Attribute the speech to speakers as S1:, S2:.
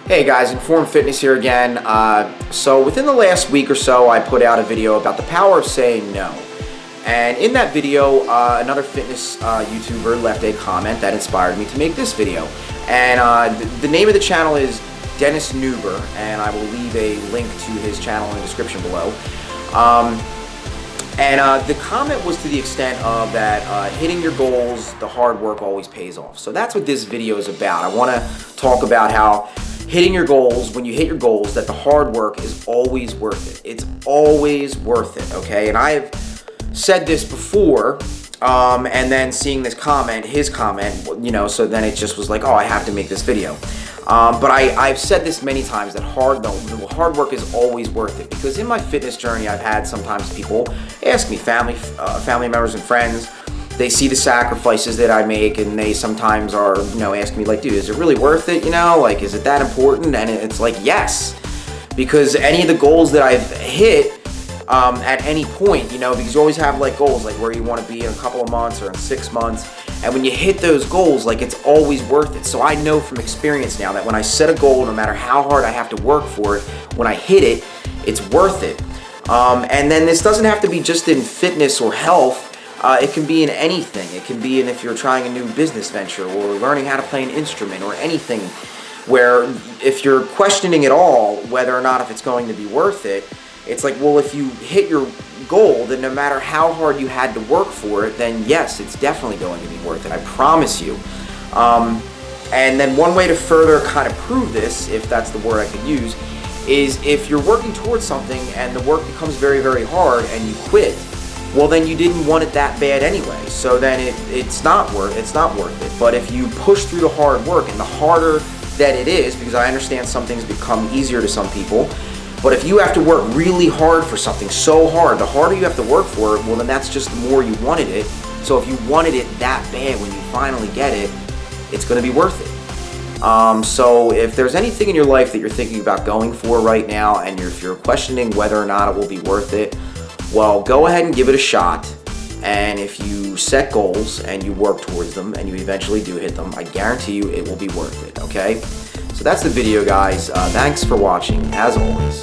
S1: Hey guys, Informed Fitness here again. So within the last week or so, I put out a video about the power of saying no. And in that video, another fitness YouTuber left a comment that inspired me to make this video. And the name of the channel is Dennis Nuber, and I will leave a link to his channel in the description below. The comment was to the extent of that hitting your goals, the hard work always pays off. So that's what this video is about. I want to talk about how hitting your goals, when you hit your goals, that the hard work is always worth it. It's always worth it, okay? And I have said this before, and then seeing this comment, his comment, so then it just was like, oh, I have to make this video. But I've said this many times, that the hard work is always worth it, because in my fitness journey, I've had sometimes people ask me, family members and friends, they see the sacrifices that I make, and they sometimes are, asking me like, dude, is it really worth it? Like, is it that important? And it's like, yes, because any of the goals that I've hit at any point, because you always have like goals, like where you want to be in a couple of months or in 6 months. And when you hit those goals, like, it's always worth it. So I know from experience now that when I set a goal, no matter how hard I have to work for it, when I hit it, it's worth it. And then this doesn't have to be just in fitness or health. It can be in anything. It can be in if you're trying a new business venture or learning how to play an instrument or anything, where if you're questioning at all whether or not if it's going to be worth it, it's like, well, if you hit your goal, then no matter how hard you had to work for it, then yes, it's definitely going to be worth it. I promise you. And then one way to further kind of prove this, if that's the word I could use, is if you're working towards something and the work becomes very, very hard and you quit, well, then you didn't want it that bad anyway. So then it's not worth it. But if you push through the hard work, and the harder that it is, because I understand some things become easier to some people, but if you have to work really hard for something so hard, the harder you have to work for it, well, then that's just the more you wanted it. So if you wanted it that bad, when you finally get it, it's going to be worth it. So if there's anything in your life that you're thinking about going for right now, and if you're questioning whether or not it will be worth it, well, go ahead and give it a shot. And if you set goals and you work towards them and you eventually do hit them, I guarantee you it will be worth it, okay? So that's the video, guys. Thanks for watching. As always,